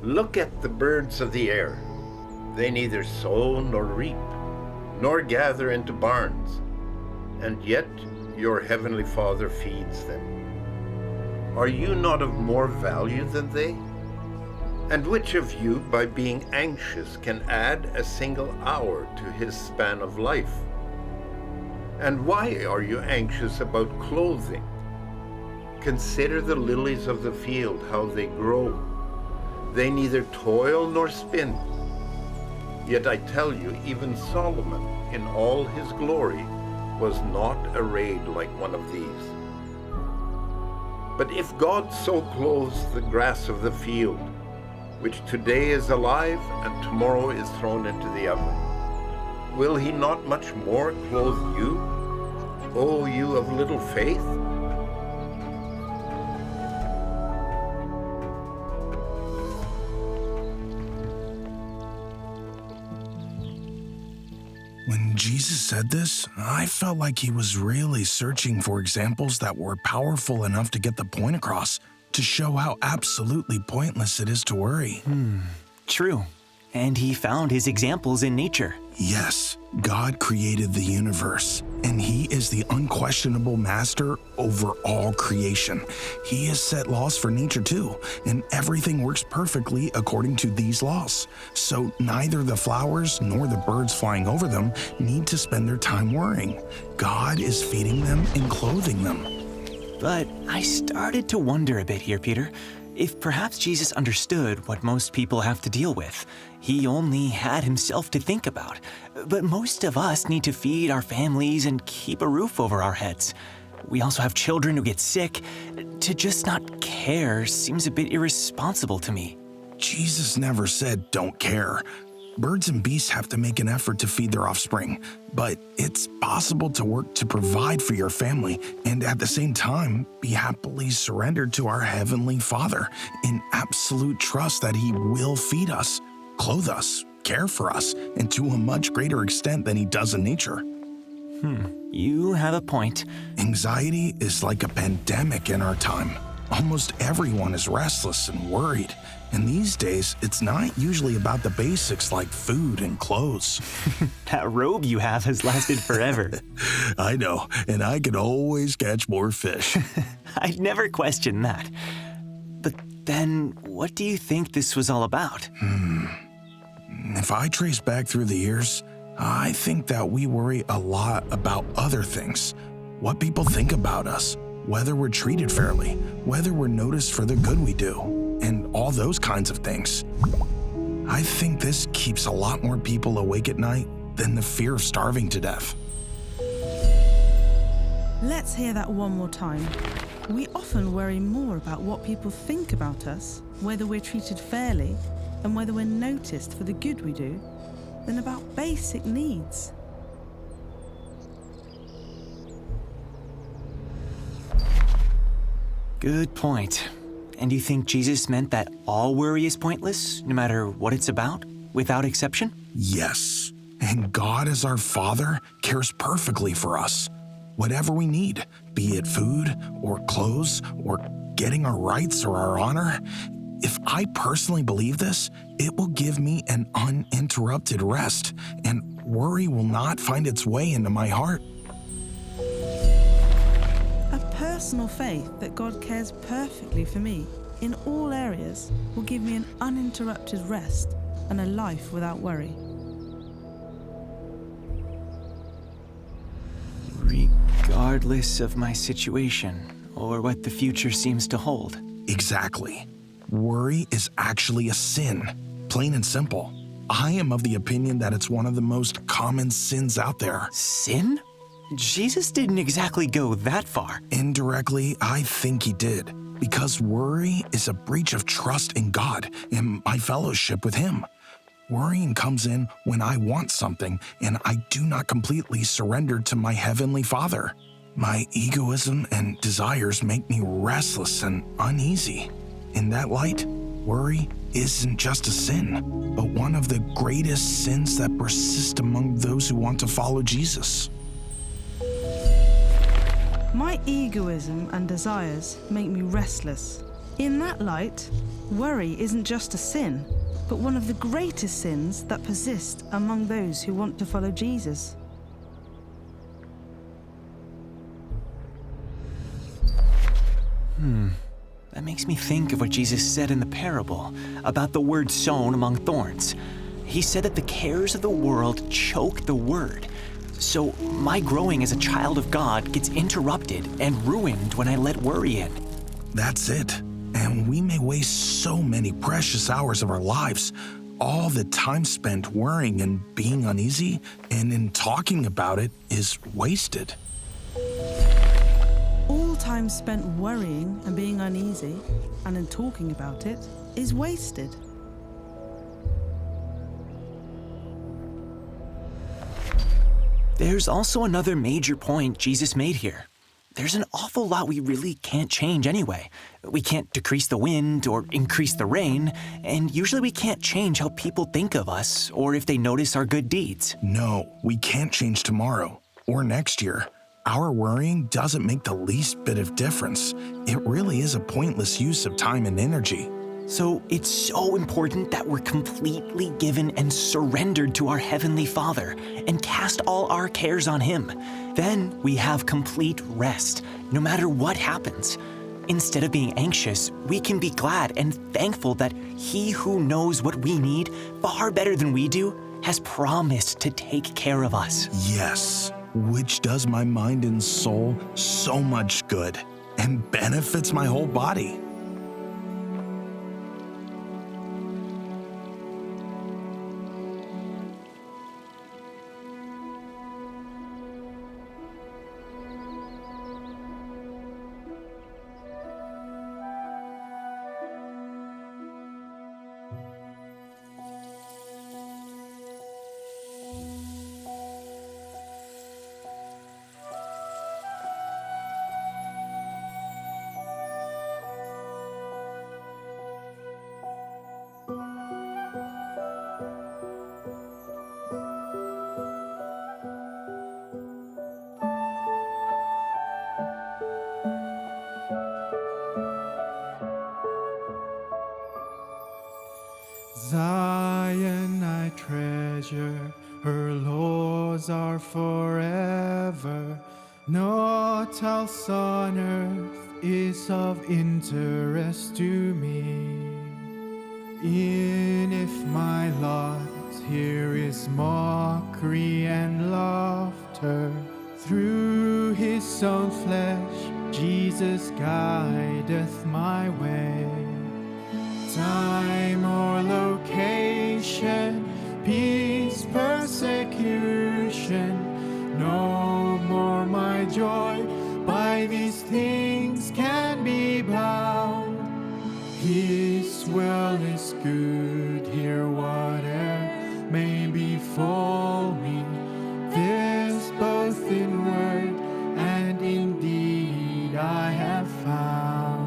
Look at the birds of the air. They neither sow nor reap, nor gather into barns, and yet your heavenly Father feeds them. Are you not of more value than they? And which of you, by being anxious, can add a single hour to his span of life? And why are you anxious about clothing? Consider the lilies of the field, how they grow. They neither toil nor spin. Yet I tell you, even Solomon, in all his glory, was not arrayed like one of these. But if God so clothes the grass of the field, which today is alive and tomorrow is thrown into the oven, will he not much more clothe you, O you of little faith? When Jesus said this, I felt like he was really searching for examples that were powerful enough to get the point across, to show how absolutely pointless it is to worry. True. And he found his examples in nature. Yes, God created the universe, and he is the unquestionable master over all creation. He has set laws for nature too, and everything works perfectly according to these laws. So neither the flowers nor the birds flying over them need to spend their time worrying. God is feeding them and clothing them. But I started to wonder a bit here, Peter. If perhaps Jesus understood what most people have to deal with, he only had himself to think about. But most of us need to feed our families and keep a roof over our heads. We also have children who get sick. To just not care seems a bit irresponsible to me. Jesus never said don't care. Birds and beasts have to make an effort to feed their offspring, but it's possible to work to provide for your family and at the same time be happily surrendered to our Heavenly Father in absolute trust that He will feed us, clothe us, care for us, and to a much greater extent than He does in nature. You have a point. Anxiety is like a pandemic in our time. Almost everyone is restless and worried. And these days, it's not usually about the basics like food and clothes. That robe you have has lasted forever. I know, and I can always catch more fish. I'd never question that. But then, what do you think this was all about? If I trace back through the years, I think that we worry a lot about other things. What people think about us, whether we're treated fairly, whether we're noticed for the good we do, and all those kinds of things. I think this keeps a lot more people awake at night than the fear of starving to death. Let's hear that one more time. We often worry more about what people think about us, whether we're treated fairly, and whether we're noticed for the good we do, than about basic needs. Good point. And you think Jesus meant that all worry is pointless, no matter what it's about, without exception? Yes, and God as our Father cares perfectly for us. Whatever we need, be it food or clothes or getting our rights or our honor, if I personally believe this, it will give me an uninterrupted rest, and worry will not find its way into my heart. Personal faith that God cares perfectly for me in all areas will give me an uninterrupted rest and a life without worry. Regardless of my situation or what the future seems to hold. Exactly. Worry is actually a sin, plain and simple. I am of the opinion that it's one of the most common sins out there. Sin? Jesus didn't exactly go that far. Indirectly, I think he did, because worry is a breach of trust in God and my fellowship with Him. Worrying comes in when I want something and I do not completely surrender to my Heavenly Father. My egoism and desires make me restless and uneasy. In that light, worry isn't just a sin, but one of the greatest sins that persist among those who want to follow Jesus. My egoism and desires make me restless, In that light, worry isn't just a sin, but one of the greatest sins that persist among those who want to follow Jesus. That makes me think of what Jesus said in the parable about the word sown among thorns. He said that the cares of the world choke the word. So my growing as a child of God gets interrupted and ruined when I let worry in. That's it. And we may waste so many precious hours of our lives. All the time spent worrying and being uneasy and in talking about it is wasted. All time spent worrying and being uneasy and in talking about it is wasted. There's also another major point Jesus made here. There's an awful lot we really can't change anyway. We can't decrease the wind or increase the rain, and usually we can't change how people think of us or if they notice our good deeds. No, we can't change tomorrow or next year. Our worrying doesn't make the least bit of difference. It really is a pointless use of time and energy. So it's so important that we're completely given and surrendered to our Heavenly Father and cast all our cares on Him. Then we have complete rest, no matter what happens. Instead of being anxious, we can be glad and thankful that He who knows what we need far better than we do has promised to take care of us. Yes, which does my mind and soul so much good and benefits my whole body. Zion I treasure, her laws are forever. Naught else on earth is of interest to me. E'en if my lot here is mockery and laughter, through His own flesh Jesus guideth my way. Time or location, peace, persecution, no more my joy by these things can be bound. His will is good, here whate'er may befall me. This both in word and in deed I have found.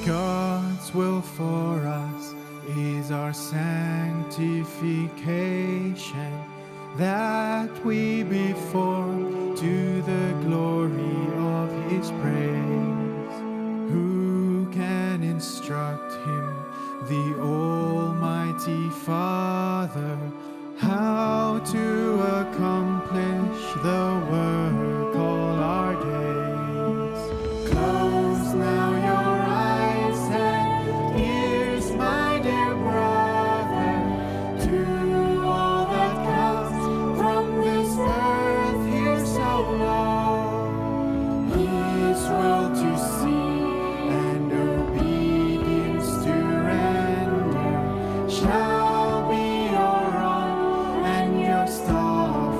God's will for us is our sanctification, that we be formed to the glory of His praise. Who can instruct Him, the Almighty Father, how to accomplish the work all our days? Close now your eyes and ears, my dear brother, to all that comes from this earth here so low. His will to see and obedience to render shall be your own and your staff.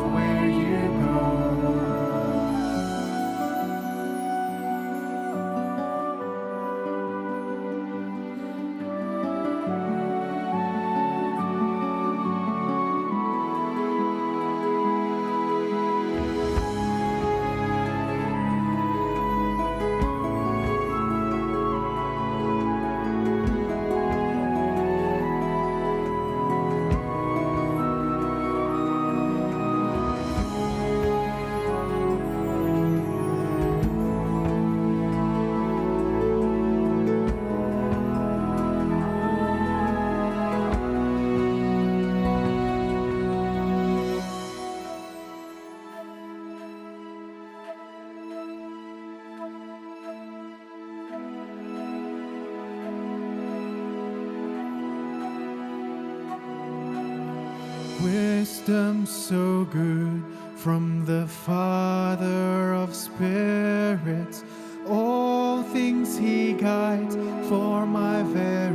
Wisdom so good from the Father of spirits. All things he guides for my very